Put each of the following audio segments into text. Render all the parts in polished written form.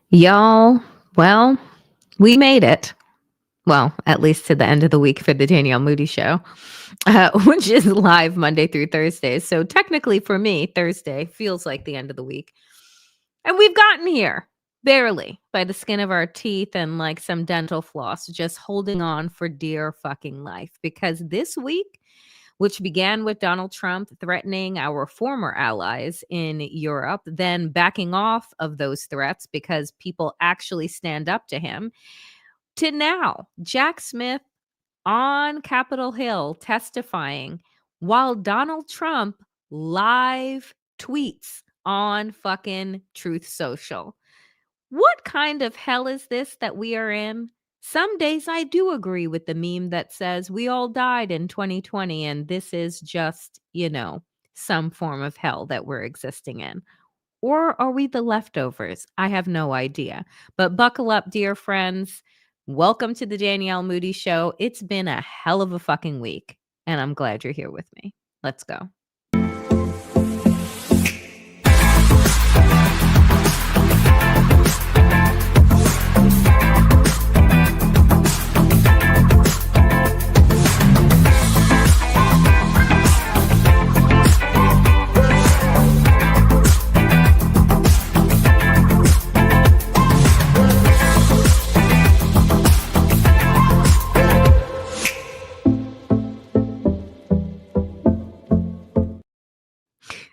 Y'all, well, we made it. Well, at least to the end of the week for the Danielle Moodie Show, which is live Monday through Thursday. So technically for me, Thursday feels like the end of the week. And we've gotten here barely by the skin of our teeth and like some dental floss, just holding on for dear fucking life. Because this week, which began with Donald Trump threatening our former allies in Europe, then backing off of those threats because people actually stand up to him, to now Jack Smith on Capitol Hill testifying while Donald Trump live tweets on fucking Truth Social. What kind of hell is this that we are in? Some days I do agree with the meme that says we all died in 2020 and this is just, some form of hell that we're existing in. Or are we the leftovers? I have no idea. But buckle up, dear friends. Welcome to the Danielle Moodie Show. It's been a hell of a fucking week, and I'm glad you're here with me. Let's go.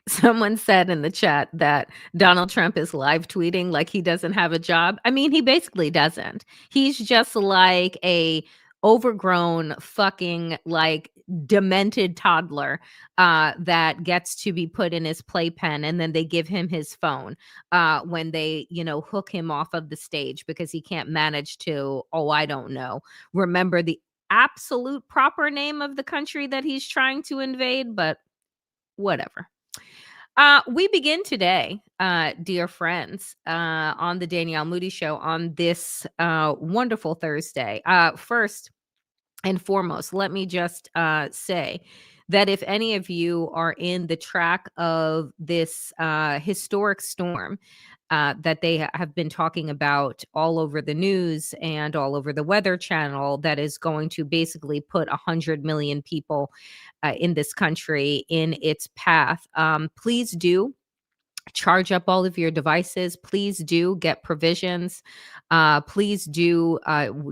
Someone said in the chat that Donald Trump is live tweeting like he doesn't have a job. I mean, he basically doesn't. He's just like a overgrown fucking like demented toddler that gets to be put in his playpen, and then they give him his phone when they hook him off of the stage because he can't manage to, I don't know, remember the absolute proper name of the country that he's trying to invade, but whatever. We begin today, dear friends, on the Danielle Moodie Show on this wonderful Thursday. First and foremost, let me just say that if any of you are in the track of this historic storm that they have been talking about all over the news and all over the Weather Channel, that is going to basically put 100 million people in this country in its path, please do charge up all of your devices. Please do get provisions. Please do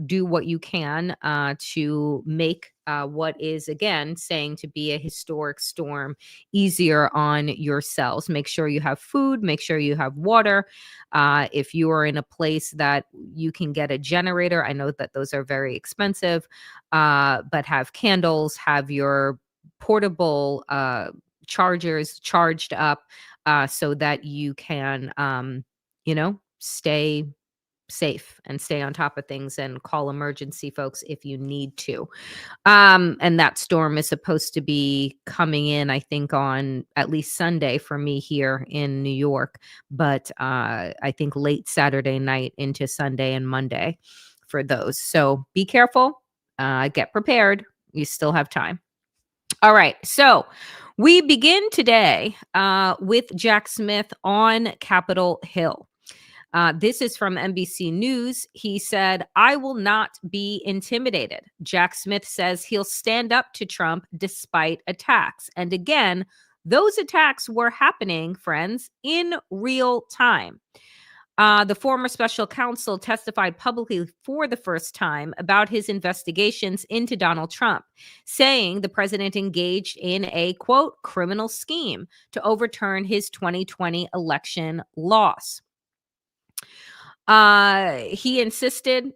do what you can to make what is, again, saying to be a historic storm easier on yourselves. Make sure you have food. Make sure you have water. If you are in a place that you can get a generator, I know that those are very expensive, but have candles, have your portable chargers charged up so that you can, stay safe and stay on top of things and call emergency folks if you need to. And that storm is supposed to be coming in, I think, on at least Sunday for me here in New York, but I think late Saturday night into Sunday and Monday for those. So be careful, get prepared. You still have time. All right. So we begin today with Jack Smith on Capitol Hill. This is from NBC News. He said, "I will not be intimidated." Jack Smith says he'll stand up to Trump despite attacks. And again, those attacks were happening, friends, in real time. The former special counsel testified publicly for the first time about his investigations into Donald Trump, saying the president engaged in a, quote, criminal scheme to overturn his 2020 election loss. He insisted,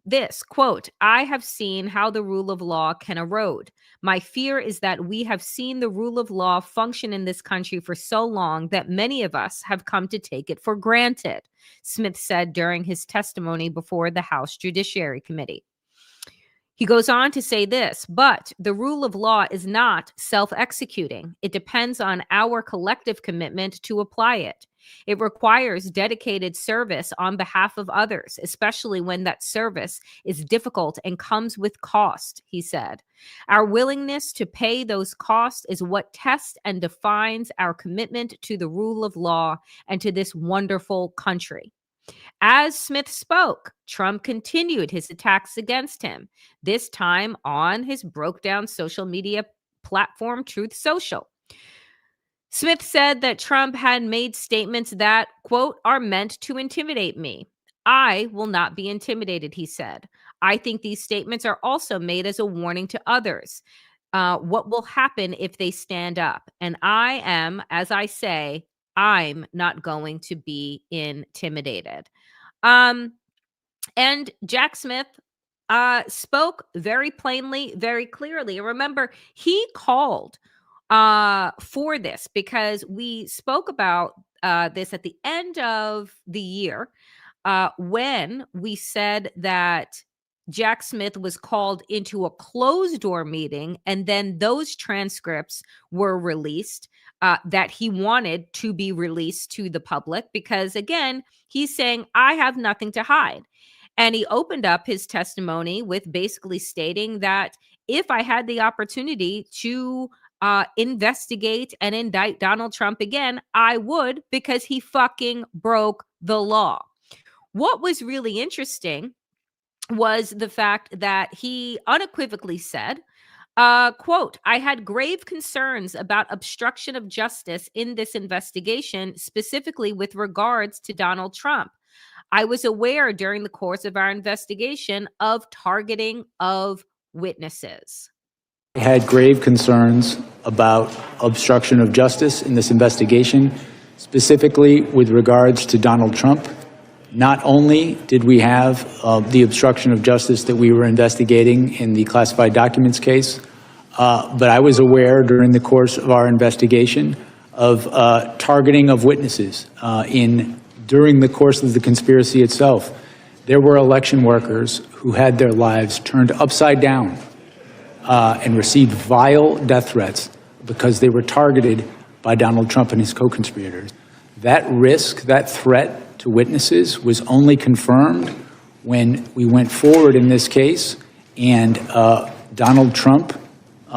this, quote, "I have seen how the rule of law can erode. My fear is that we have seen the rule of law function in this country for so long that many of us have come to take it for granted," Smith said during his testimony before the House Judiciary Committee. He goes on to say this, "But the rule of law is not self-executing. It depends on our collective commitment to apply it. It requires dedicated service on behalf of others, especially when that service is difficult and comes with cost," he said. "Our willingness to pay those costs is what tests and defines our commitment to the rule of law and to this wonderful country." As Smith spoke, Trump continued his attacks against him, this time on his broke down social media platform, Truth Social. Smith said that Trump had made statements that, quote, are meant to intimidate me. I will not be intimidated, he said. I think these statements are also made as a warning to others. What will happen if they stand up? And I am, as I say, I'm not going to be intimidated. Um, and Jack Smith spoke very plainly, very clearly. Remember, he called for this because we spoke about this at the end of the year when we said that Jack Smith was called into a closed door meeting, and then those transcripts were released that he wanted to be released to the public because, again, he's saying, I have nothing to hide. And he opened up his testimony with basically stating that if I had the opportunity to investigate and indict Donald Trump again, I would because he fucking broke the law. What was really interesting was the fact that he unequivocally said, quote, I had grave concerns about obstruction of justice in this investigation, specifically with regards to Donald Trump. I was aware during the course of our investigation of targeting of witnesses. I had grave concerns about obstruction of justice in this investigation, specifically with regards to Donald Trump. Not only did we have the obstruction of justice that we were investigating in the classified documents case, but I was aware during the course of our investigation of targeting of witnesses during the course of the conspiracy itself. There were election workers who had their lives turned upside down and received vile death threats because they were targeted by Donald Trump and his co-conspirators. That risk, that threat to witnesses was only confirmed when we went forward in this case and Donald Trump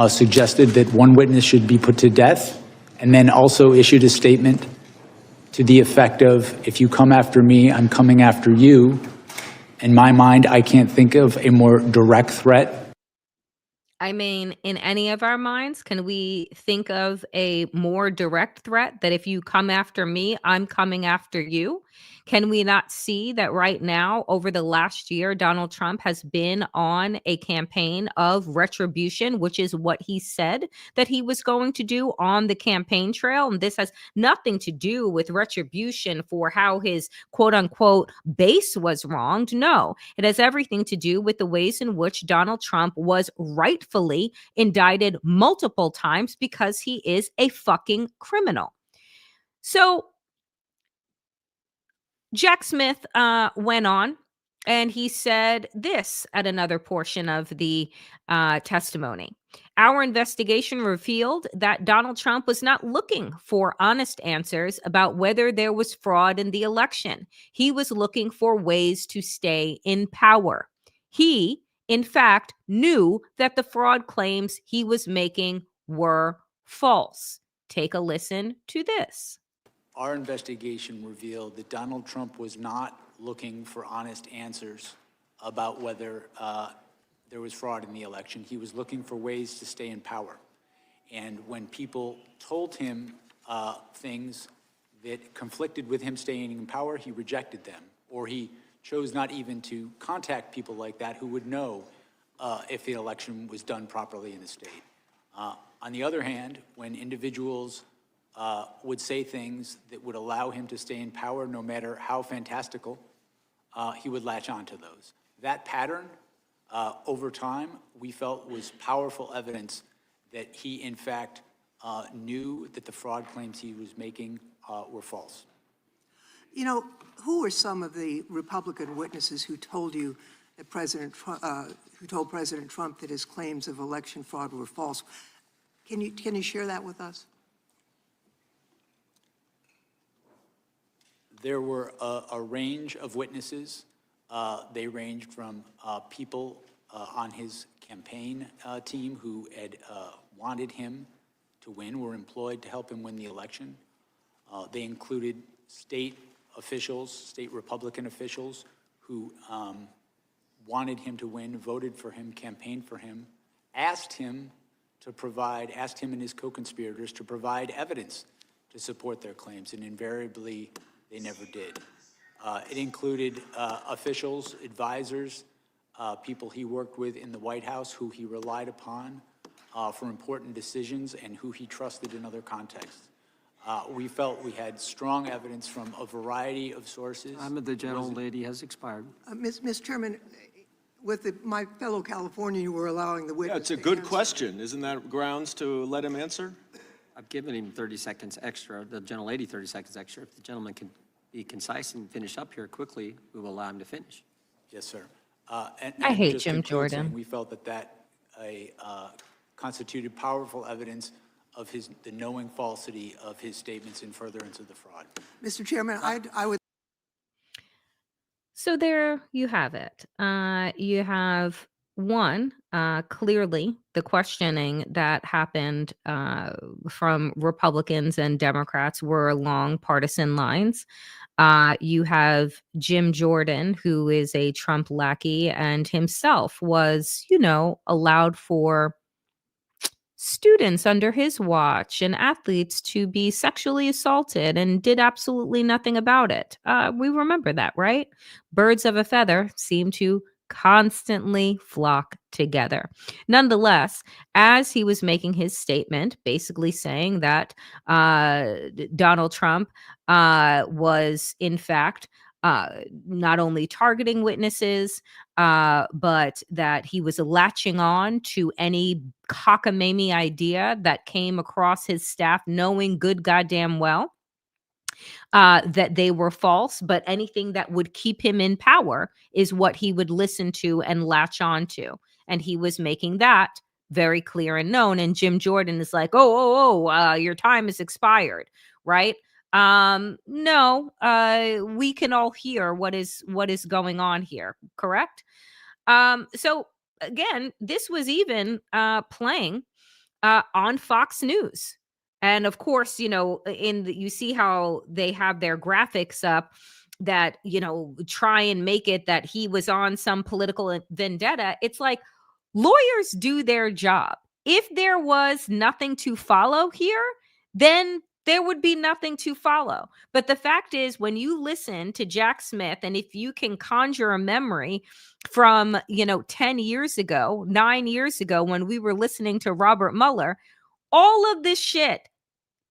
suggested that one witness should be put to death and then also issued a statement to the effect of, if you come after me, I'm coming after you. In my mind, I can't think of a more direct threat. I mean, in any of our minds, can we think of a more direct threat that if you come after me, I'm coming after you? Can we not see that right now, over the last year, Donald Trump has been on a campaign of retribution, which is what he said that he was going to do on the campaign trail? And this has nothing to do with retribution for how his quote unquote base was wronged. No, it has everything to do with the ways in which Donald Trump was rightfully indicted multiple times because he is a fucking criminal. So Jack Smith went on and he said this at another portion of the testimony. Our investigation revealed that Donald Trump was not looking for honest answers about whether there was fraud in the election. He was looking for ways to stay in power. He, in fact, knew that the fraud claims he was making were false. Take a listen to this. Our investigation revealed that Donald Trump was not looking for honest answers about whether there was fraud in the election. He was looking for ways to stay in power. And when people told him things that conflicted with him staying in power, he rejected them, or he chose not even to contact people like that who would know if the election was done properly in the state. On the other hand, when individuals would say things that would allow him to stay in power, no matter how fantastical, he would latch on to those. That pattern, over time, we felt was powerful evidence that he, in fact, knew that the fraud claims he was making were false. You know, who were some of the Republican witnesses who told you that who told President Trump that his claims of election fraud were false? Can you share that with us? There were a range of witnesses. They ranged from people on his campaign team who had wanted him to win, were employed to help him win the election. They included state officials, state Republican officials, who wanted him to win, voted for him, campaigned for him, asked him and his co-conspirators to provide evidence to support their claims, and invariably, they never did. It included officials, advisors, people he worked with in the White House who he relied upon for important decisions and who he trusted in other contexts. We felt we had strong evidence from a variety of sources. Time of the gentlelady has expired. Mr. Chairman, with my fellow Californian, you were allowing the witness Yeah, it's a to good answer. question. Isn't that grounds to let him answer? I've given him 30 seconds extra, the gentlelady 30 seconds extra. If the gentleman can be concise and finish up here quickly, we will allow him to finish. Yes, sir. I hate just Jim conclude saying Jordan. We felt that constituted powerful evidence of the knowing falsity of his statements in furtherance of the fraud. Mr. Chairman, I would So there you have it. You have one, clearly the questioning that happened from Republicans and Democrats were along partisan lines. You have Jim Jordan, who is a Trump lackey and himself was, allowed for students under his watch and athletes to be sexually assaulted and did absolutely nothing about it. We remember that, right? Birds of a feather seem to constantly flock together. Nonetheless, as he was making his statement, basically saying that Donald Trump was, in fact, not only targeting witnesses, but that he was latching on to any cockamamie idea that came across his staff, knowing good goddamn well that they were false, but anything that would keep him in power is what he would listen to and latch on to. And he was making that very clear and known. And Jim Jordan is like, your time is expired, right? No, we can all hear what is going on here, correct? So again, this was even playing on Fox News. And of course, you see how they have their graphics up that, try and make it that he was on some political vendetta. It's like lawyers do their job. If there was nothing to follow here, then there would be nothing to follow. But the fact is, when you listen to Jack Smith, and if you can conjure a memory from, 10 years ago, 9 years ago, when we were listening to Robert Mueller, all of this shit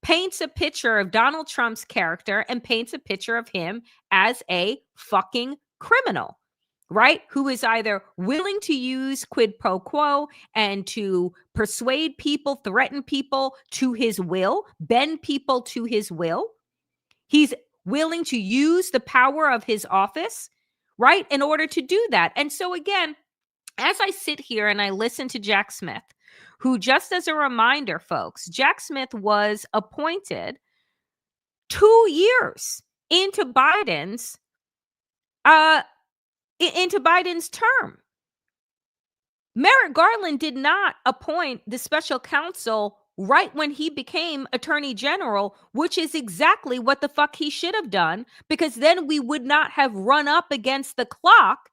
paints a picture of Donald Trump's character and paints a picture of him as a fucking criminal, right? Who is either willing to use quid pro quo and to persuade people, threaten people to his will, bend people to his will. He's willing to use the power of his office, right, in order to do that. And so again, as I sit here and I listen to Jack Smith, who, just as a reminder, folks, Jack Smith was appointed 2 years into Biden's term. Merrick Garland did not appoint the special counsel right when he became attorney general, which is exactly what the fuck he should have done, because then we would not have run up against the clock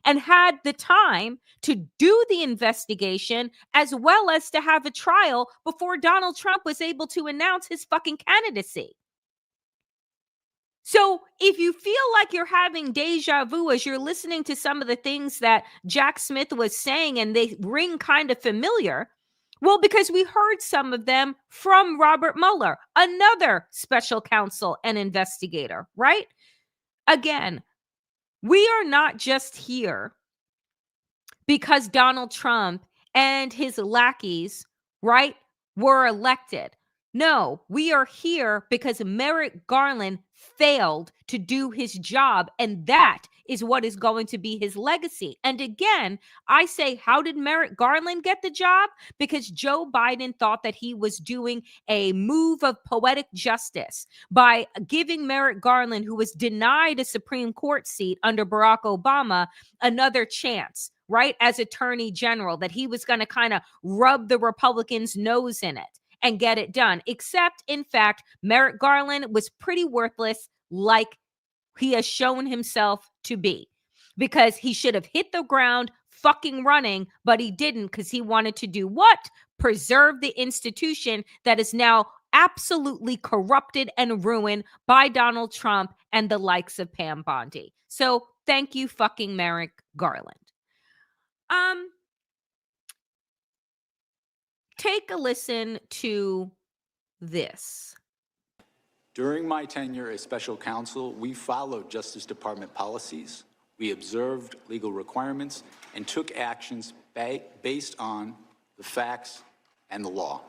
and had the time to do the investigation as well as to have a trial before Donald Trump was able to announce his fucking candidacy. So if you feel like you're having deja vu as you're listening to some of the things that Jack Smith was saying and they ring kind of familiar, well, because we heard some of them from Robert Mueller, another special counsel and investigator, right? Again, we are not just here because Donald Trump and his lackeys, right, were elected. No, we are here because Merrick Garland failed to do his job, and that is what is going to be his legacy. And again, I say, how did Merrick Garland get the job? Because Joe Biden thought that he was doing a move of poetic justice by giving Merrick Garland, who was denied a Supreme Court seat under Barack Obama, another chance, right, as attorney general, that he was going to kind of rub the Republicans' nose in it and get it done. Except, in fact, Merrick Garland was pretty worthless, like he has shown himself to be, because he should have hit the ground fucking running, but he didn't, because he wanted to do what? Preserve the institution that is now absolutely corrupted and ruined by Donald Trump and the likes of Pam Bondi. So thank you, fucking Merrick Garland. Take a listen to this. During my tenure as special counsel, we followed Justice Department policies, we observed legal requirements, and took actions based on the facts and the law.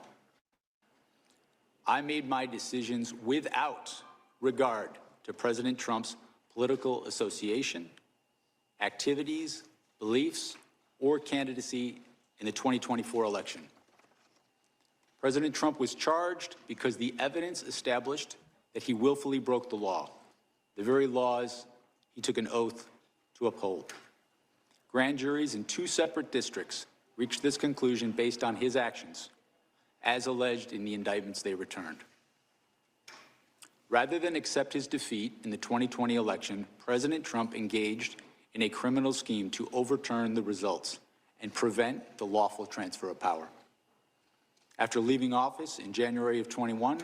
I made my decisions without regard to President Trump's political association, activities, beliefs, or candidacy in the 2024 election. President Trump was charged because the evidence established that he willfully broke the law, the very laws he took an oath to uphold. Grand juries in 2 separate districts reached this conclusion based on his actions, as alleged in the indictments they returned. Rather than accept his defeat in the 2020 election, President Trump engaged in a criminal scheme to overturn the results and prevent the lawful transfer of power. After leaving office in January of 21,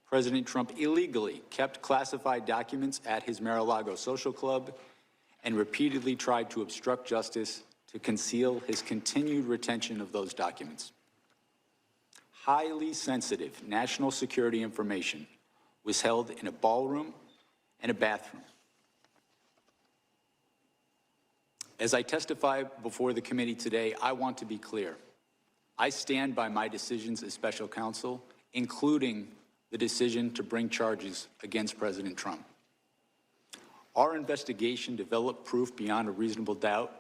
President Trump illegally kept classified documents at his Mar-a-Lago social club and repeatedly tried to obstruct justice to conceal his continued retention of those documents. Highly sensitive national security information was held in a ballroom and a bathroom. As I testify before the committee today, I want to be clear. I stand by my decisions as special counsel, including the decision to bring charges against President Trump. Our investigation developed proof beyond a reasonable doubt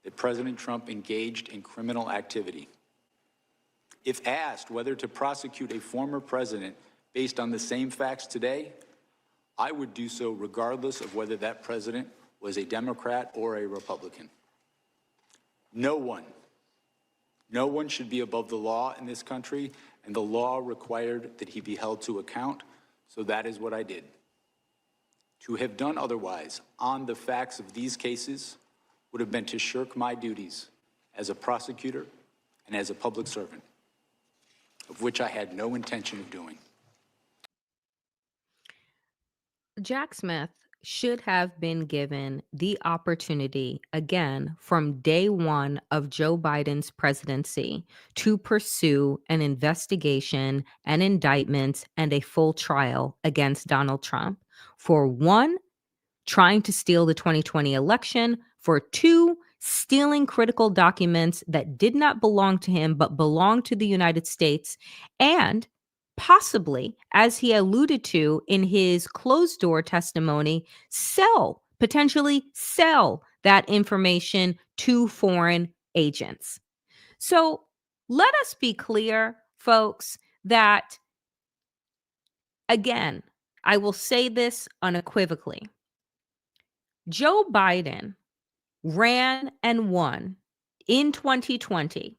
that President Trump engaged in criminal activity. If asked whether to prosecute a former president based on the same facts today, I would do so regardless of whether that president was a Democrat or a Republican. No one should be above the law in this country, and the law required that he be held to account, so that is what I did. To have done otherwise on the facts of these cases would have been to shirk my duties as a prosecutor and as a public servant, of which I had no intention of doing. Jack Smith should have been given the opportunity, again, from day one of Joe Biden's presidency, to pursue an investigation, an indictment, and a full trial against Donald Trump for 1, trying to steal the 2020 election, for 2, stealing critical documents that did not belong to him but belonged to the United States, and possibly, as he alluded to in his closed door testimony, potentially sell that information to foreign agents. So let us be clear, folks, that, again, I will say this unequivocally. Joe Biden ran and won in 2020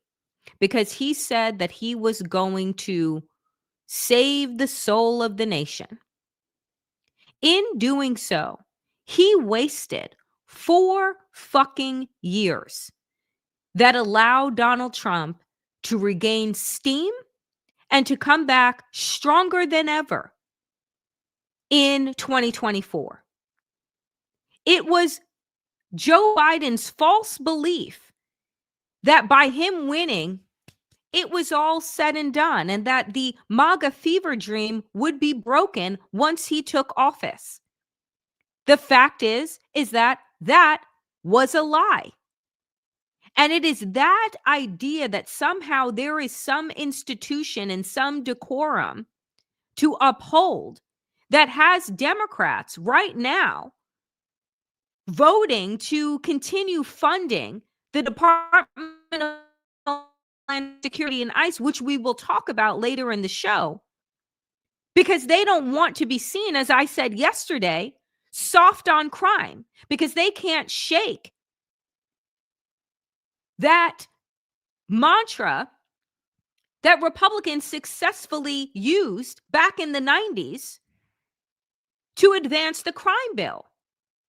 because he said that he was going to save the soul of the nation. In doing so, he wasted 4 fucking years that allowed Donald Trump to regain steam and to come back stronger than ever in 2024. It was Joe Biden's false belief that by him winning, it was all said and done, and that the MAGA fever dream would be broken once he took office. The fact is that was a lie. And it is that idea that somehow there is some institution and some decorum to uphold that has Democrats right now voting to continue funding the Department of Homeland Security and ICE, which we will talk about later in the show, because they don't want to be seen, as I said yesterday, soft on crime, because they can't shake that mantra that Republicans successfully used back in the 90s to advance the crime bill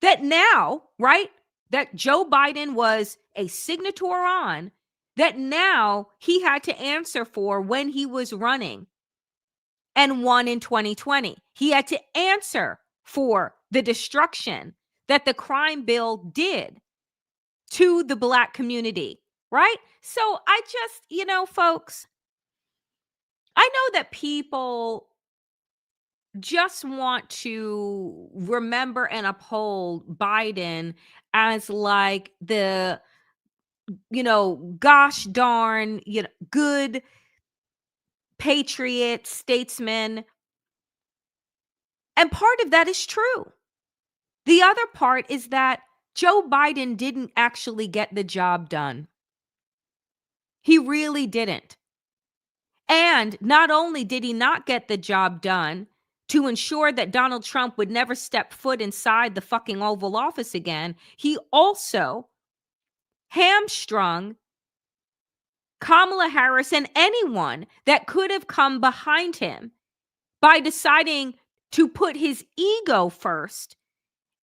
that now, right, that Joe Biden was a signator on, that now he had to answer for when he was running and won in 2020. He had to answer for the destruction that the crime bill did to the Black community, right? So I just, folks, I know that people just want to remember and uphold Biden as like the, gosh darn, good patriot, statesman. And part of that is true. The other part is that Joe Biden didn't actually get the job done. He really didn't. And not only did he not get the job done to ensure that Donald Trump would never step foot inside the fucking Oval Office again, he also hamstrung Kamala Harris and anyone that could have come behind him by deciding to put his ego first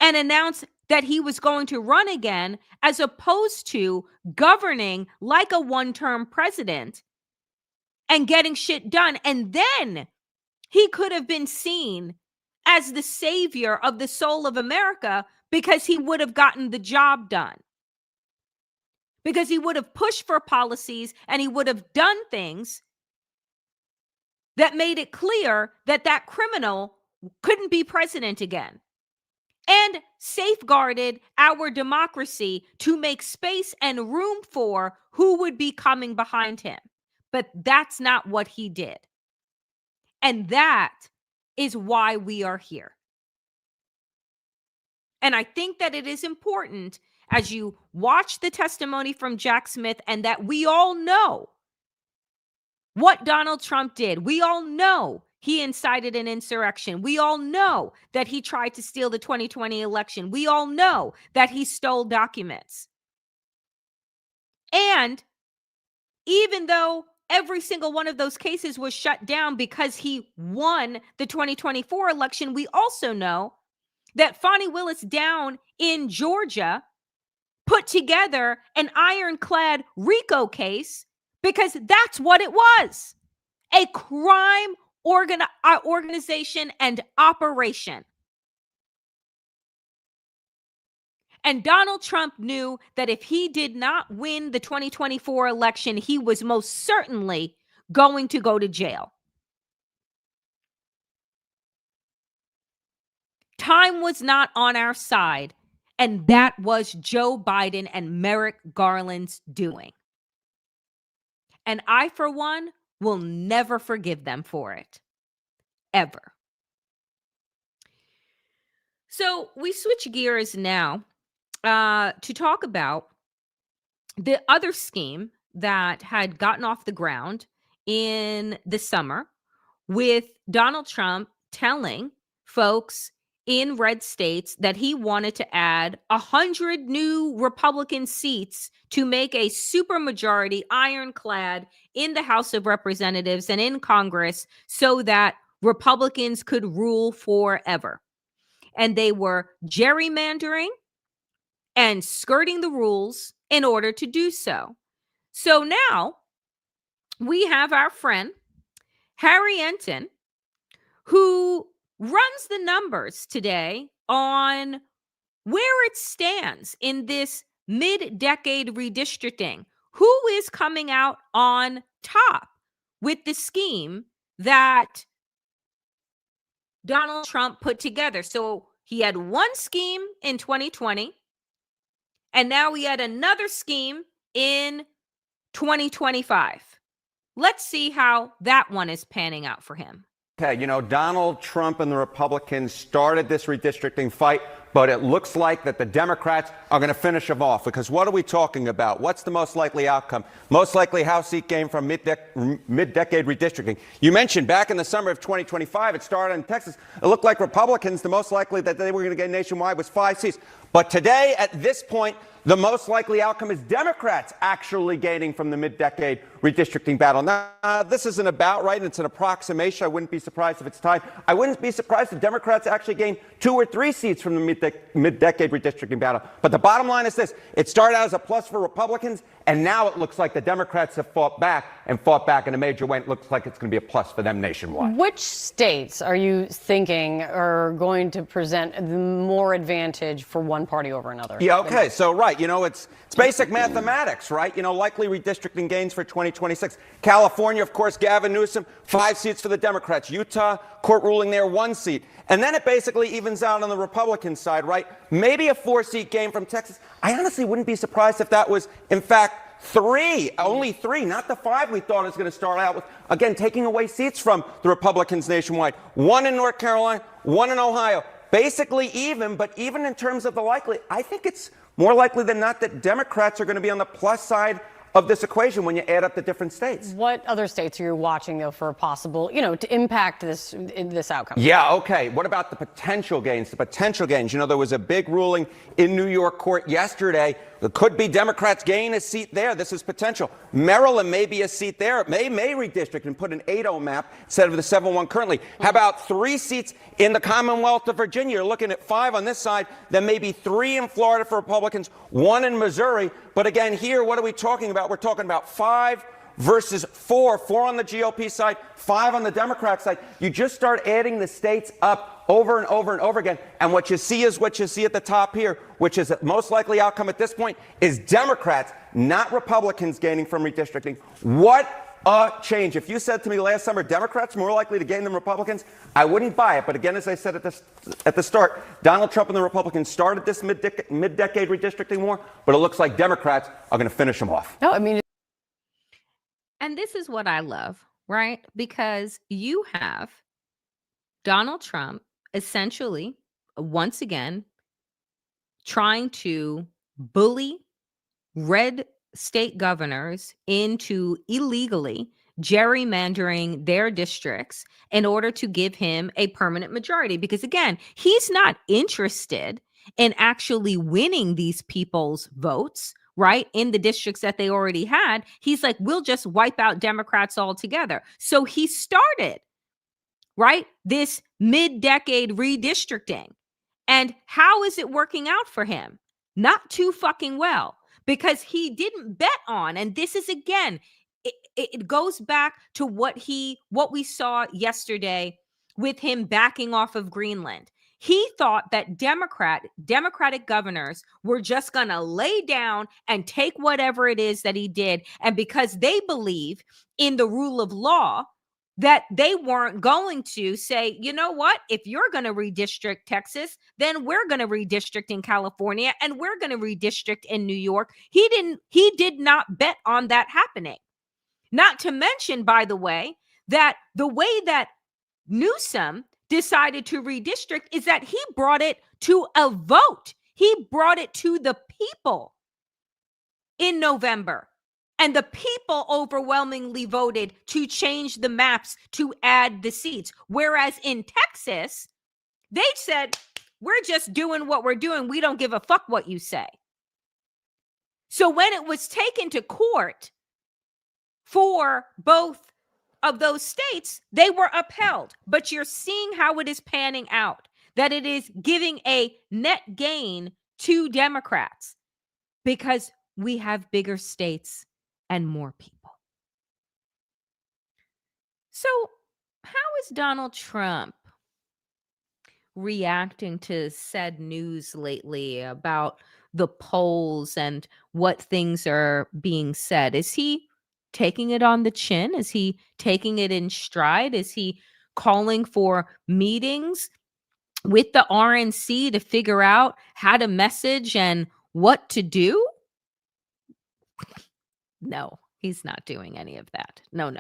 and announce that he was going to run again, as opposed to governing like a one-term president and getting shit done. And then he could have been seen as the savior of the soul of America because he would have gotten the job done. Because he would have pushed for policies and he would have done things that made it clear that that criminal couldn't be president again, and safeguarded our democracy to make space and room for who would be coming behind him. But that's not what he did. And that is why we are here. And I think that it is important, as you watch the testimony from Jack Smith, and that we all know what Donald Trump did. We all know he incited an insurrection. We all know that he tried to steal the 2020 election. We all know that he stole documents. And even though every single one of those cases was shut down because he won the 2024 election, we also know that Fonnie Willis down in Georgia put together an ironclad RICO case because that's what it was, a crime organization and operation. And Donald Trump knew that if he did not win the 2024 election, he was most certainly going to go to jail. Time was not on our side, and that was Joe Biden and Merrick Garland's doing. And I, for one, will never forgive them for it. Ever. So we switch gears now to talk about the other scheme that had gotten off the ground in the summer, with Donald Trump telling folks in red states that he wanted to add 100 new Republican seats to make a supermajority ironclad in the House of Representatives and in Congress so that Republicans could rule forever. And they were gerrymandering and skirting the rules in order to do so. So now we have our friend, Harry Enton, who runs the numbers today on where it stands in this mid-decade redistricting. Who is coming out on top with the scheme that Donald Trump put together? So he had one scheme in 2020, and now he had another scheme in 2025. Let's see how that one is panning out for him. Okay, Donald Trump and the Republicans started this redistricting fight, but it looks like that the Democrats are going to finish them off, because what are we talking about? What's the most likely outcome? Most likely House seat gain from mid-decade redistricting. You mentioned back in the summer of 2025, it started in Texas. It looked like Republicans, the most likely that they were going to get nationwide was 5 seats. But today, at this point, the most likely outcome is Democrats actually gaining from the mid-decade redistricting battle. Now, this isn't about right, and it's an approximation. I wouldn't be surprised if it's tied. I wouldn't be surprised if Democrats actually gain 2 or 3 seats from the mid-decade redistricting battle. But the bottom line is this. It started out as a plus for Republicans, and now it looks like the Democrats have fought back in a major way. It looks like it's going to be a plus for them nationwide. Which states are you thinking are going to present the more advantage for one party over another? Yeah, okay. So, right, it's basic mathematics, right? Likely redistricting gains for 2026. California, of course, Gavin Newsom, 5 seats for the Democrats. Utah, court ruling there, 1 seat. And then it basically evens out on the Republican side, right? Maybe a 4-seat gain from Texas. I honestly wouldn't be surprised if that was, in fact, 3, only 3, not the 5 we thought it was going to start out with. Again, taking away seats from the Republicans nationwide. 1 in North Carolina, 1 in Ohio. Basically even, but even in terms of the likely, I think it's more likely than not that Democrats are going to be on the plus side of this equation when you add up the different states. What other states are you watching, though, for a possible, to impact this outcome? Yeah, okay. What about the potential gains? The potential gains. There was a big ruling in New York court yesterday. It could be Democrats gain a seat there. This is potential. Maryland may be a seat there. It may redistrict and put an 8-0 map instead of the 7-1 currently. How about 3 seats in the Commonwealth of Virginia? You're looking at 5 on this side, then maybe 3 in Florida for Republicans, 1 in Missouri. But again, here, what are we talking about? We're talking about 5 versus 4. 4 on the GOP side, 5 on the Democrat side. You just start adding the states up over and over and over again. And what you see is what you see at the top here, which is the most likely outcome at this point is Democrats, not Republicans, gaining from redistricting. What a change. If you said to me last summer, Democrats more likely to gain than Republicans, I wouldn't buy it. But again, as I said at the start, Donald Trump and the Republicans started this mid-decade redistricting war, but it looks like Democrats are going to finish them off. No, I mean, And this is what I love, right? Because you have Donald Trump essentially, once again, trying to bully red state governors into illegally gerrymandering their districts in order to give him a permanent majority. Because again, he's not interested in actually winning these people's votes, right? In the districts that they already had. He's like, we'll just wipe out Democrats altogether. So he started, right, this mid-decade redistricting. And how is it working out for him? Not too fucking well, because he didn't bet on, and this is again, it goes back to what we saw yesterday with him backing off of Greenland. He thought that Democratic governors were just going to lay down and take whatever it is that he did. And because they believe in the rule of law, that they weren't going to say, you know what, if you're going to redistrict Texas, then we're going to redistrict in California and we're going to redistrict in New York. He did not bet on that happening. Not to mention, by the way that Newsom decided to redistrict is that he brought it to a vote. He brought it to the people in November. And the people overwhelmingly voted to change the maps to add the seats. Whereas in Texas, they said, we're just doing what we're doing. We don't give a fuck what you say. So when it was taken to court for both of those states, they were upheld. But you're seeing how it is panning out, that it is giving a net gain to Democrats because we have bigger states and more people. So how is Donald Trump reacting to said news lately about the polls and what things are being said? Is he taking it on the chin? Is he taking it in stride? Is he calling for meetings with the RNC to figure out how to message and what to do? No, he's not doing any of that. No.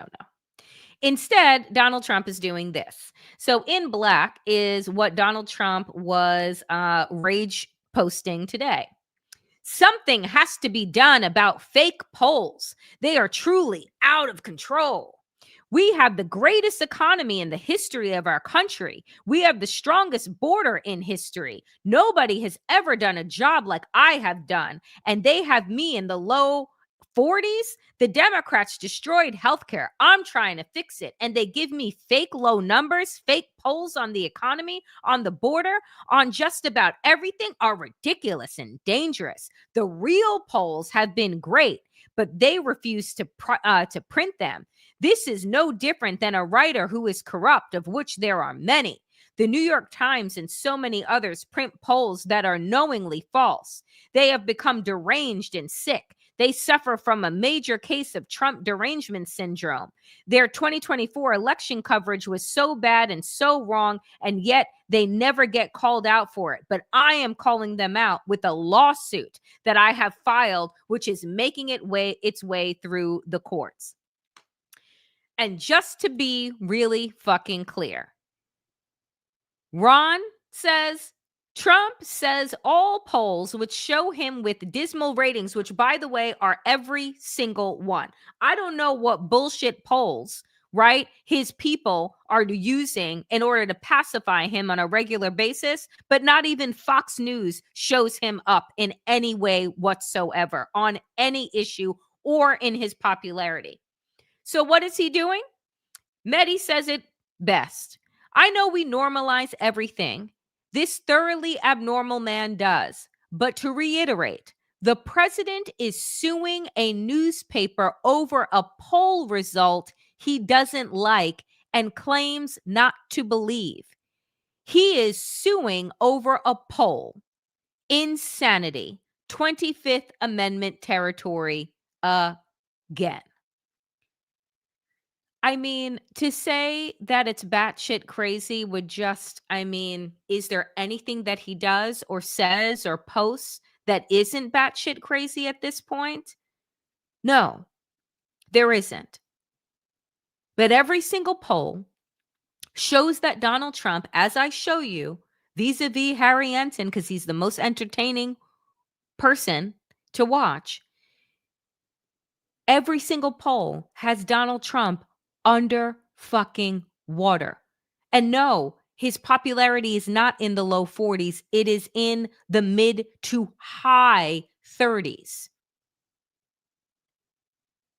Instead, Donald Trump is doing this. So in black is what Donald Trump was rage posting today. Something has to be done about fake polls. They are truly out of control. We have the greatest economy in the history of our country. We have the strongest border in history. Nobody has ever done a job like I have done. And they have me in the low 40s. The Democrats destroyed healthcare. I'm trying to fix it. And they give me fake low numbers, fake polls on the economy, on the border, on just about everything are ridiculous and dangerous. The real polls have been great, but they refuse to print them. This is no different than a writer who is corrupt, of which there are many. The New York Times and so many others print polls that are knowingly false. They have become deranged and sick. They suffer from a major case of Trump derangement syndrome. Their 2024 election coverage was so bad and so wrong, and yet they never get called out for it. But I am calling them out with a lawsuit that I have filed, which is making its way through the courts. And just to be really fucking clear, Ron says, Trump says all polls which show him with dismal ratings, which, by the way, are every single one. I don't know what bullshit polls, right, his people are using in order to pacify him on a regular basis, but not even Fox News shows him up in any way whatsoever on any issue or in his popularity. So what is he doing? Mehdi says it best. I know we normalize everything. This thoroughly abnormal man does. But to reiterate, the president is suing a newspaper over a poll result he doesn't like and claims not to believe. He is suing over a poll. Insanity. 25th Amendment territory again. I mean, to say that it's batshit crazy would just, is there anything that he does or says or posts that isn't batshit crazy at this point? No, there isn't. But every single poll shows that Donald Trump, as I show you, vis-a-vis Harry Ensign, because he's the most entertaining person to watch, every single poll has Donald Trump under fucking water. And no, his popularity is not in the low 40s. It is in the mid to high 30s.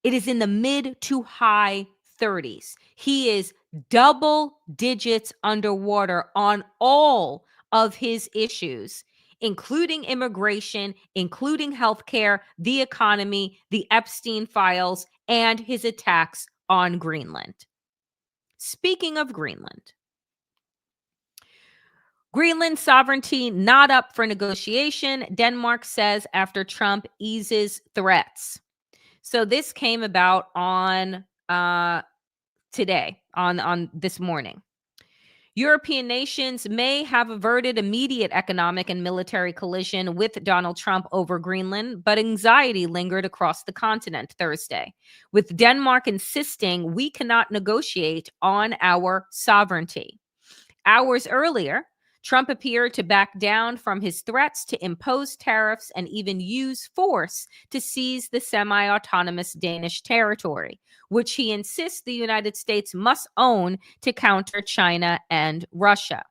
It is in the mid to high 30s. He is double digits underwater on all of his issues, including immigration, including healthcare, the economy, the Epstein files, and his attacks on Greenland. Speaking of Greenland, Greenland sovereignty not up for negotiation, Denmark says after Trump eases threats. So this came about on today, on this morning. European nations may have averted immediate economic and military collision with Donald Trump over Greenland, but anxiety lingered across the continent Thursday, with Denmark insisting we cannot negotiate on our sovereignty. Hours earlier, Trump appeared to back down from his threats to impose tariffs and even use force to seize the semi-autonomous Danish territory, which he insists the United States must own to counter China and Russia.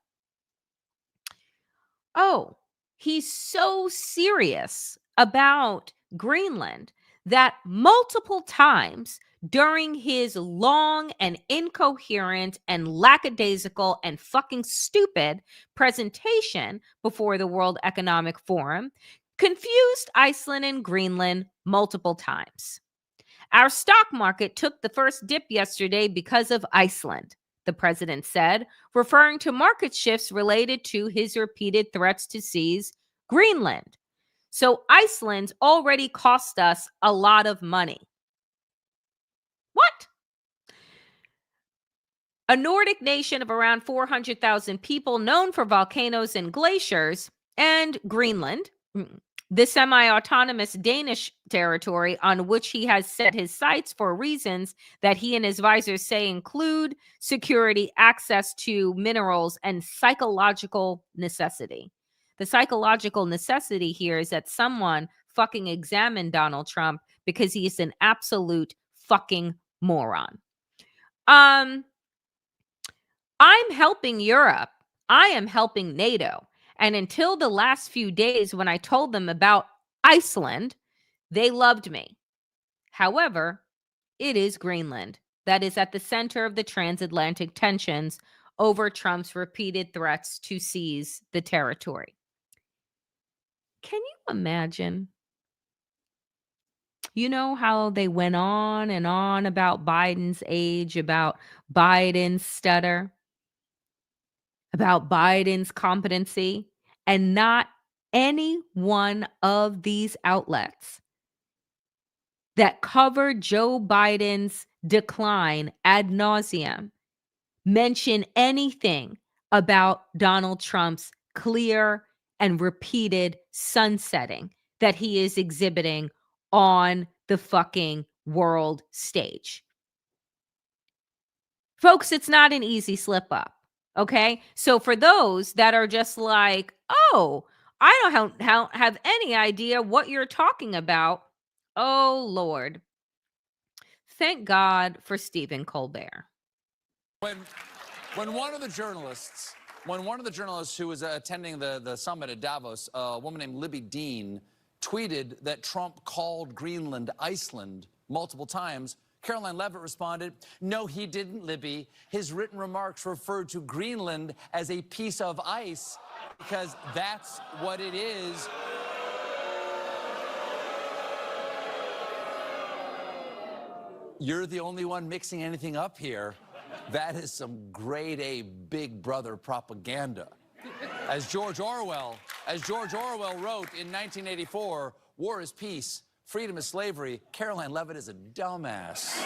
Oh, he's so serious about Greenland that multiple times during his long and incoherent and lackadaisical and fucking stupid presentation before the World Economic Forum, confused Iceland and Greenland multiple times. Our stock market took the first dip yesterday because of Iceland, the president said, referring to market shifts related to his repeated threats to seize Greenland. So Iceland's already cost us a lot of money. What? A Nordic nation of around 400,000 people known for volcanoes and glaciers, and Greenland, the semi-autonomous Danish territory on which he has set his sights for reasons that he and his advisors say include security, access to minerals, and psychological necessity. The psychological necessity here is that someone fucking examine Donald Trump because he is an absolute fucking moron. I'm helping Europe. I am helping NATO. And until the last few days when I told them about Iceland, they loved me. However, it is Greenland that is at the center of the transatlantic tensions over Trump's repeated threats to seize the territory. Can you imagine? You know how they went on and on about Biden's age, about Biden's stutter, about Biden's competency, and not any one of these outlets that covered Joe Biden's decline ad nauseum mention anything about Donald Trump's clear and repeated sunsetting that he is exhibiting on the fucking world stage. Folks, it's not an easy slip up. Okay. So for those that are just like, oh, I don't have any idea what you're talking about. Oh, Lord. Thank God for Stephen Colbert. When one of the journalists who was attending the summit at Davos, a woman named Libby Dean, tweeted that Trump called Greenland Iceland multiple times, Caroline Leavitt responded, "No, he didn't, Libby. His written remarks referred to Greenland as a piece of ice because that's what it is." You're the only one mixing anything up here. That is some grade A Big Brother propaganda. As George Orwell wrote in 1984, war is peace, freedom is slavery. Caroline Leavitt is a dumbass.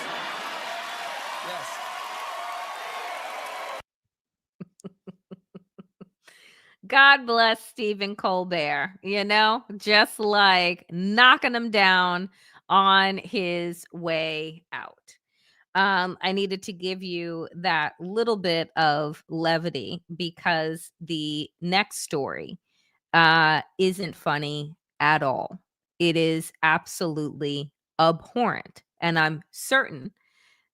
Yes. God bless Stephen Colbert, just like knocking him down on his way out. I needed to give you that little bit of levity because the next story isn't funny at all. It is absolutely abhorrent. And I'm certain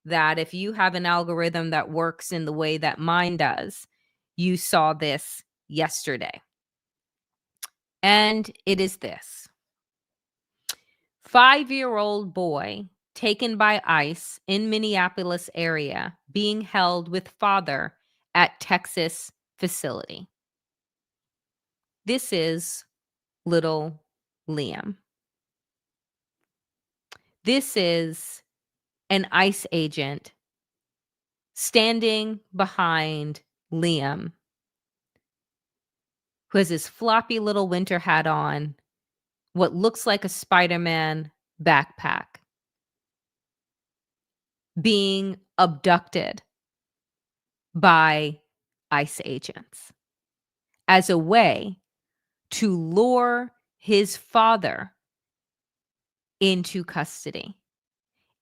that if you have an algorithm that works in the way that mine does, you saw this yesterday. And it is this 5-year-old boy taken by ICE in Minneapolis area being held with father at Texas facility. This is little Liam. This is an ICE agent standing behind Liam, who has his floppy little winter hat on, what looks like a Spider-Man backpack, being abducted by ICE agents as a way to lure his father into custody.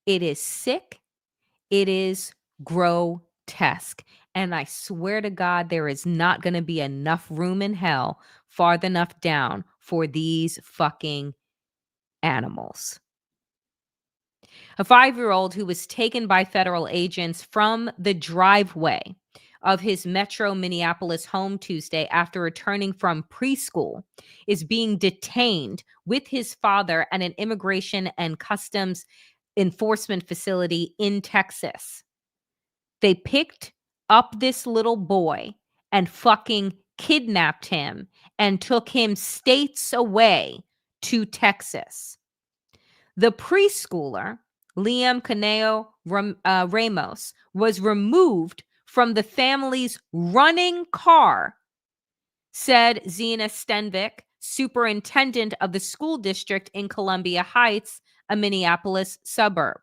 It is sick. It is grotesque. And I swear to God, there is not going to be enough room in hell far enough down for these fucking animals. A 5-year-old who was taken by federal agents from the driveway of his Metro Minneapolis home Tuesday after returning from preschool is being detained with his father at an immigration and customs enforcement facility in Texas. They picked up this little boy and fucking kidnapped him and took him states away to Texas. The preschooler, Liam Caneo Ramos, was removed from the family's running car, said Zena Stenvik, superintendent of the school district in Columbia Heights, a Minneapolis suburb.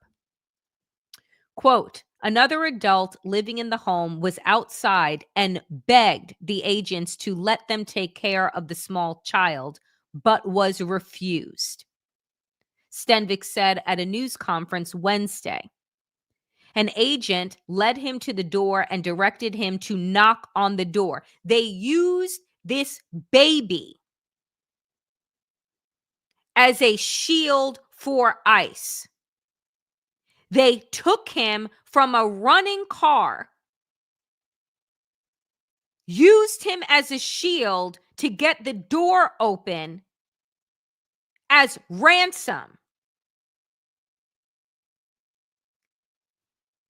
Quote, another adult living in the home was outside and begged the agents to let them take care of the small child, but was refused, Stenvik said at a news conference Wednesday. An agent led him to the door and directed him to knock on the door. They used this baby as a shield for ICE. They took him from a running car, used him as a shield to get the door open as ransom.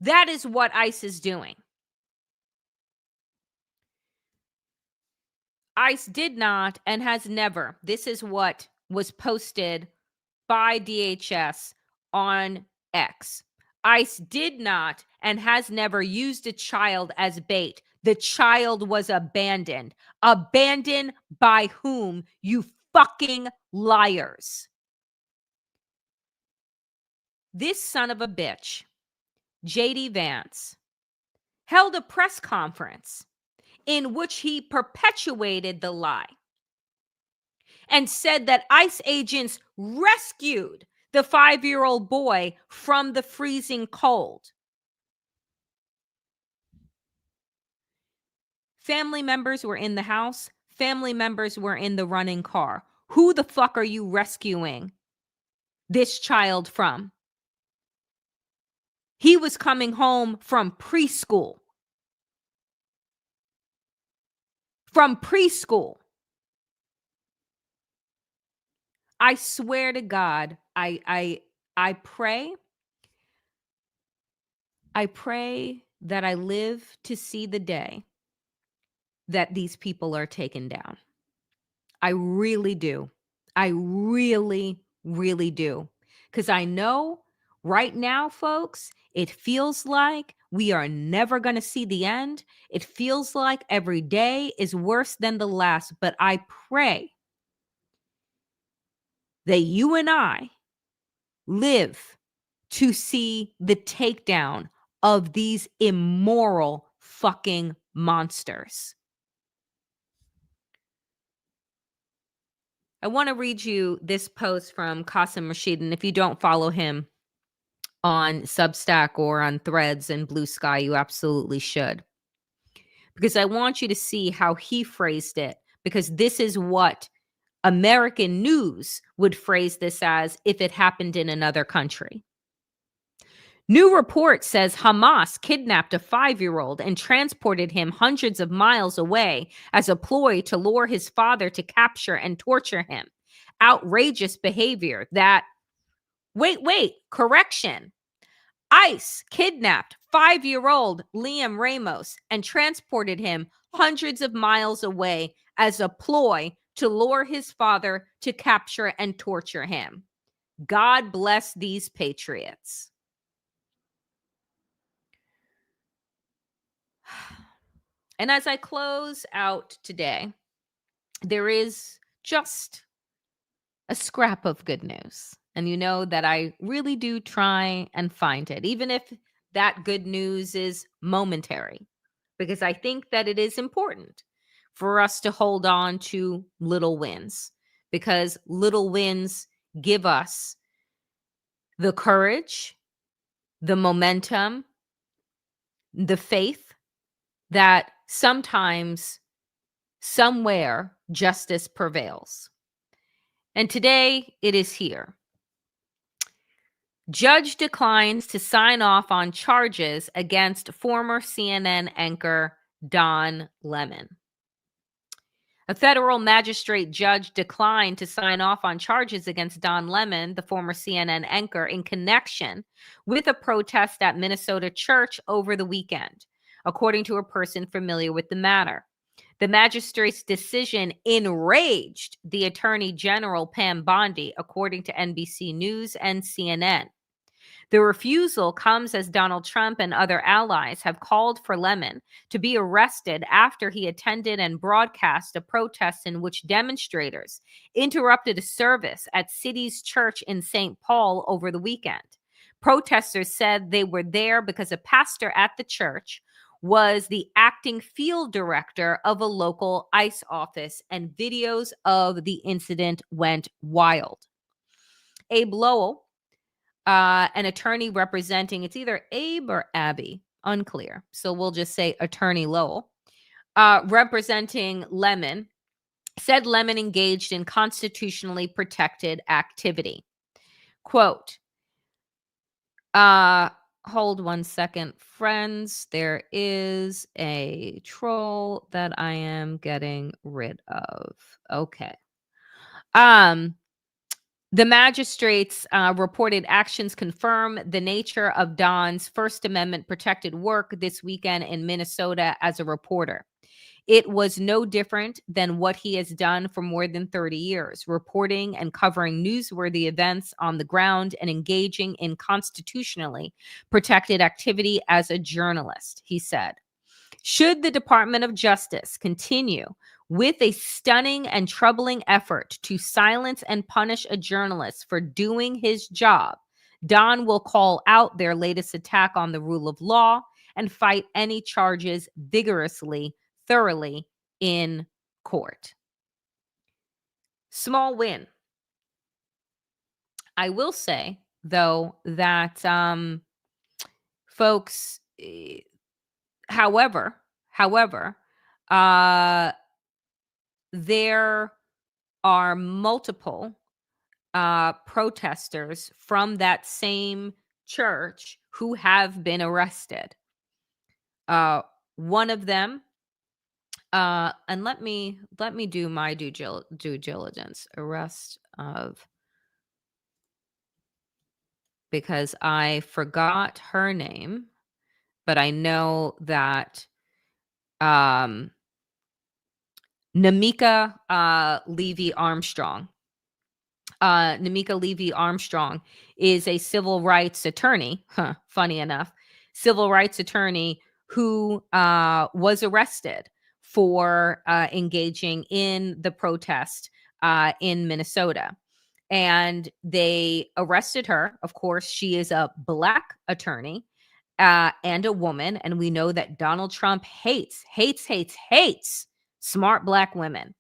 That is what ICE is doing. ICE did not and has never, this is what was posted by DHS on X. ICE did not and has never used a child as bait. The child was abandoned. Abandoned by whom, you fucking liars? This son of a bitch, J.D. Vance, held a press conference in which he perpetuated the lie and said that ICE agents rescued the 5-year-old boy from the freezing cold. Family members were in the house. Family members were in the running car. Who the fuck are you rescuing this child from? He was coming home from preschool. From preschool. I swear to God, I pray that I live to see the day that these people are taken down. I really do. I really, really do. Because I know right now, folks, it feels like we are never going to see the end. It feels like every day is worse than the last. But I pray that you and I live to see the takedown of these immoral fucking monsters. I want to read you this post from Qasim Rashid, and if you don't follow him on Substack or on Threads and Blue Sky, you absolutely should. Because I want you to see how he phrased it, because this is what American news would phrase this as if it happened in another country. New report says Hamas kidnapped a 5-year-old and transported him hundreds of miles away as a ploy to lure his father to capture and torture him. Outrageous behavior that, correction. ICE kidnapped 5-year-old Liam Ramos and transported him hundreds of miles away as a ploy to lure his father to capture and torture him. God bless these patriots. And as I close out today, there is just a scrap of good news. And you know that I really do try and find it, even if that good news is momentary, because I think that it is important for us to hold on to little wins, because little wins give us the courage, the momentum, the faith that sometimes, somewhere, justice prevails. And today it is here. Judge declines to sign off on charges against former CNN anchor Don Lemon. A federal magistrate judge declined to sign off on charges against Don Lemon, the former CNN anchor, in connection with a protest at Minnesota church over the weekend, according to a person familiar with the matter. The magistrate's decision enraged the Attorney General Pam Bondi, according to NBC News and CNN. The refusal comes as Donald Trump and other allies have called for Lemon to be arrested after he attended and broadcast a protest in which demonstrators interrupted a service at City's Church in St. Paul over the weekend. Protesters said they were there because a pastor at the church was the acting field director of a local ICE office, and videos of the incident went wild. Abe Lowell, an attorney representing, it's either Abe or Abby, unclear. So we'll just say Attorney Lowell, representing Lemon, said Lemon engaged in constitutionally protected activity. Quote, Hold 1 second, friends. There is a troll that I am getting rid of. Okay. Um, the magistrates reported actions confirm the nature of Don's First Amendment protected work this weekend in Minnesota as a reporter. It was no different than what he has done for more than 30 years, reporting and covering newsworthy events on the ground and engaging in constitutionally protected activity as a journalist, he said. Should the Department of Justice continue with a stunning and troubling effort to silence and punish a journalist for doing his job, Don will call out their latest attack on the rule of law and fight any charges vigorously, thoroughly in court. Small win. I will say, though, that folks, however, there are multiple protesters from that same church who have been arrested. One of them, and let me do my due diligence. Arrest of, because I forgot her name, but I know that Namika Levy Armstrong. Namika Levy Armstrong is a civil rights attorney, funny enough, civil rights attorney who was arrested for engaging in the protest in Minnesota. And they arrested her. Of course, she is a Black attorney and a woman. And we know that Donald Trump hates smart Black women.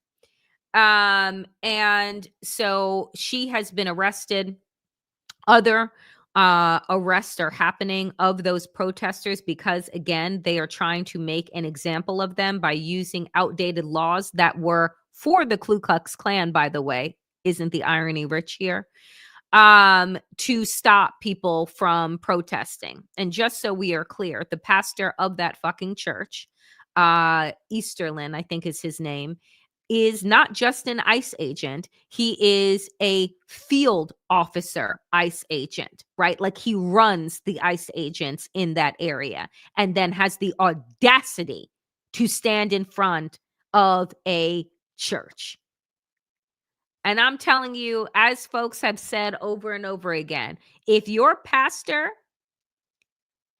And so she has been arrested. Other arrests are happening of those protesters because, again, they are trying to make an example of them by using outdated laws that were for the Ku Klux Klan, by the way. Isn't the irony rich here? To stop people from protesting. And just so we are clear, the pastor of that fucking church, Easterlin, I think is his name, is not just an ICE agent. He is a field officer ICE agent, right? Like he runs the ICE agents in that area and then has the audacity to stand in front of a church. And I'm telling you, as folks have said over and over again, if your pastor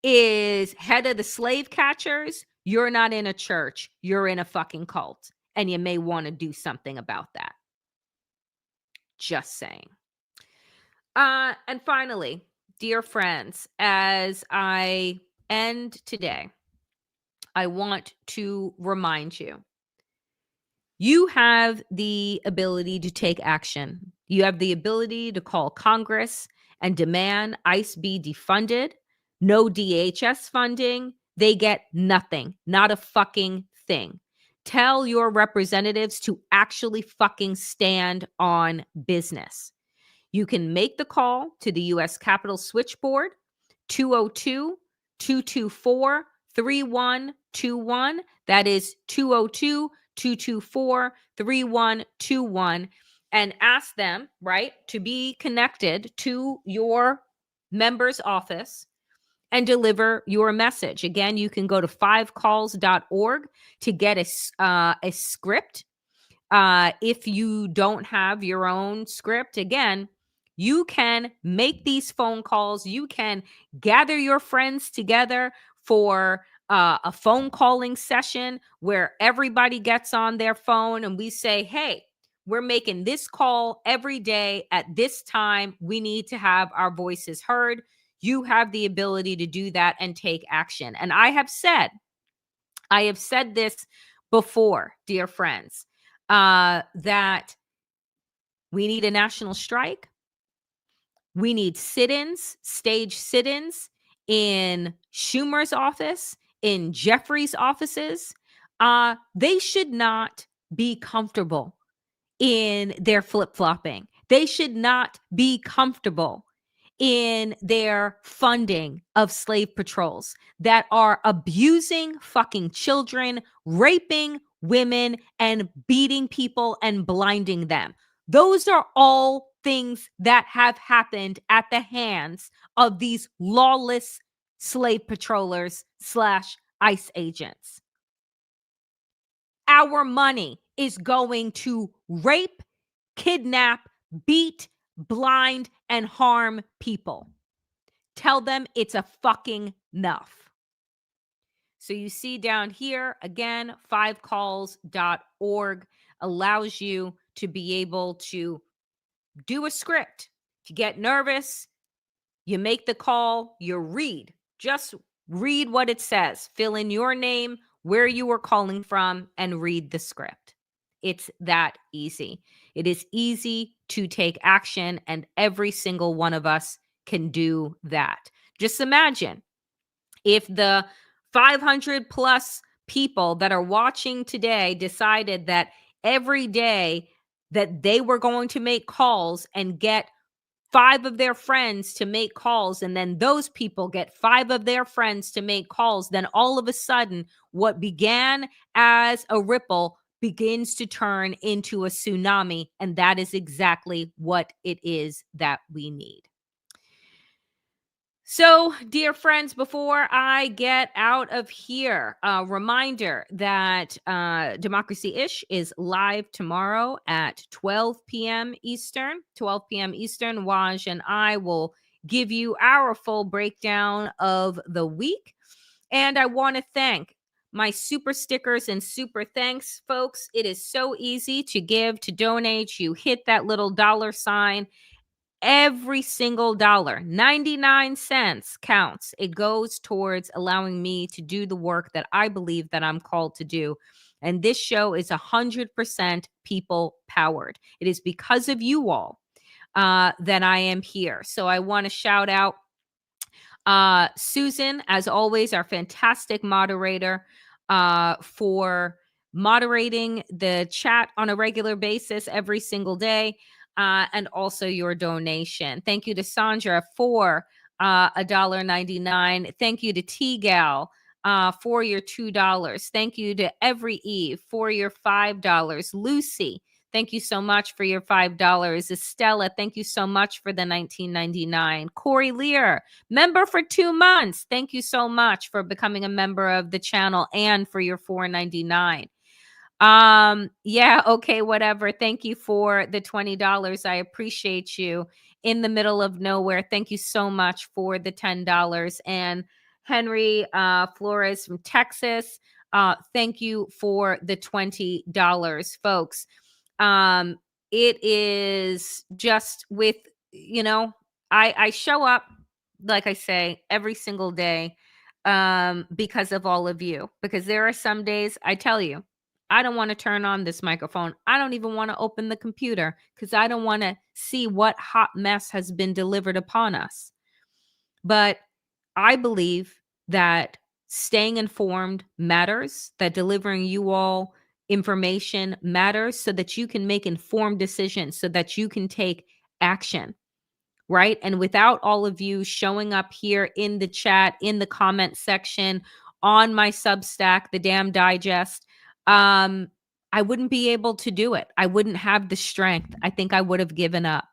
is head of the slave catchers, you're not in a church, you're in a fucking cult. And you may want to do something about that. Just saying. And finally, dear friends, as I end today, I want to remind you, you have the ability to take action. You have the ability to call Congress and demand ICE be defunded. No DHS funding. They get nothing, not a fucking thing. Tell your representatives to actually fucking stand on business. You can make the call to the U.S. Capitol switchboard, 202-224-3121. That is 202-224-3121. And ask them, right, to be connected to your member's office and deliver your message. Again, you can go to 5calls.org to get a script. If you don't have your own script, again, you can make these phone calls. You can gather your friends together for a phone calling session where everybody gets on their phone and we say, hey, we're making this call every day at this time. We need to have our voices heard. You have the ability to do that and take action. And I have said this before, dear friends, that we need a national strike. We need sit-ins, stage sit-ins in Schumer's office, in Jeffrey's offices. They should not be comfortable in their flip-flopping. They should not be comfortable in their funding of slave patrols that are abusing fucking children, raping women, and beating people and blinding them. Those are all things that have happened at the hands of these lawless slave patrollers / ICE agents. Our money is going to rape, kidnap, beat, blind, and harm people. Tell them it's a fucking enough. So you see down here, again, 5calls.org allows you to be able to do a script. If you get nervous, you make the call, you read. Just read what it says. Fill in your name, where you are calling from, and read the script. It's that easy. It is easy to take action, and every single one of us can do that. Just imagine if the 500 plus people that are watching today decided that every day that they were going to make calls and get 5 of their friends to make calls, and then those people get 5 of their friends to make calls, then all of a sudden, what began as a ripple begins to turn into a tsunami, and that is exactly what it is that we need. So, dear friends, before I get out of here, a reminder that Democracy Ish is live tomorrow at 12 p.m. Eastern. 12 p.m. Eastern, Waj and I will give you our full breakdown of the week. And I want to thank my super stickers and super thanks, folks. It is so easy to give, to donate. You hit that little $sign. Every single dollar, 99 cents counts. It goes towards allowing me to do the work that I believe that I'm called to do. And this show is 100% people powered. It is because of you all that I am here. So I want to shout out Susan, as always, our fantastic moderator, for moderating the chat on a regular basis every single day. And also your donation. Thank you to Sandra for $1.99. Thank you to T-Gal for your $2. Thank you to Every Eve for your $5. Lucy, thank you so much for your $5. Estella, thank you so much for the $19.99. Corey Lear, member for 2 months. Thank you so much for becoming a member of the channel and for your $4.99. Yeah, okay, whatever. Thank you for the $20. I appreciate you. In the middle of nowhere, thank you so much for the $10. And Henry Flores from Texas, thank you for the $20, folks. It is just with, I show up, like I say, every single day because of all of you. Because there are some days, I tell you, I don't want to turn on this microphone. I don't even want to open the computer because I don't want to see what hot mess has been delivered upon us. But I believe that staying informed matters, that delivering you all information matters so that you can make informed decisions, so that you can take action. Right? And without all of you showing up here in the chat, in the comment section, on my Substack, The Damn Digest, I wouldn't be able to do it. I wouldn't have the strength. I think I would have given up.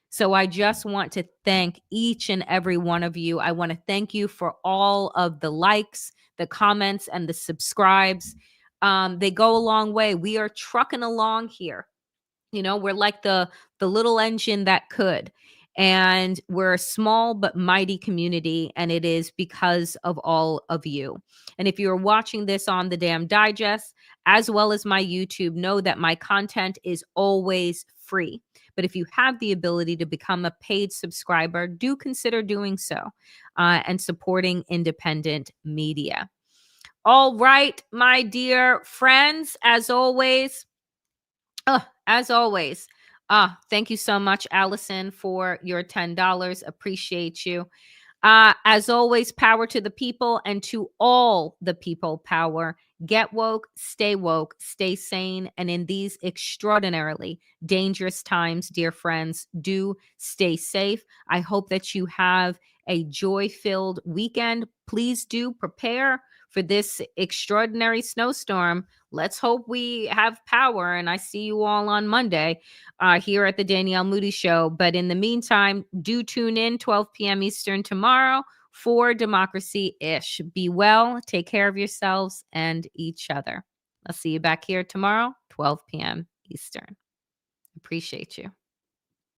So I just want to thank each and every one of you. I want to thank you for all of the likes, the comments, and the subscribes. They go a long way. We are trucking along here. We're like the little engine that could. And we're a small but mighty community, and it is because of all of you. And if you're watching this on the Damn Digest, as well as my YouTube, know that my content is always free. But if you have the ability to become a paid subscriber, do consider doing so and supporting independent media. All right, my dear friends, as always, thank you so much, Allison, for your $10. Appreciate you. As always, power to the people, and to all the people power. Get woke, stay sane. And in these extraordinarily dangerous times, dear friends, do stay safe. I hope that you have a joy-filled weekend. Please do prepare for this extraordinary snowstorm. Let's hope we have power. And I see you all on Monday here at the Danielle Moodie Show. But in the meantime, do tune in 12 p.m. Eastern tomorrow for Democracy-ish. Be well, take care of yourselves and each other. I'll see you back here tomorrow, 12 p.m. Eastern. Appreciate you.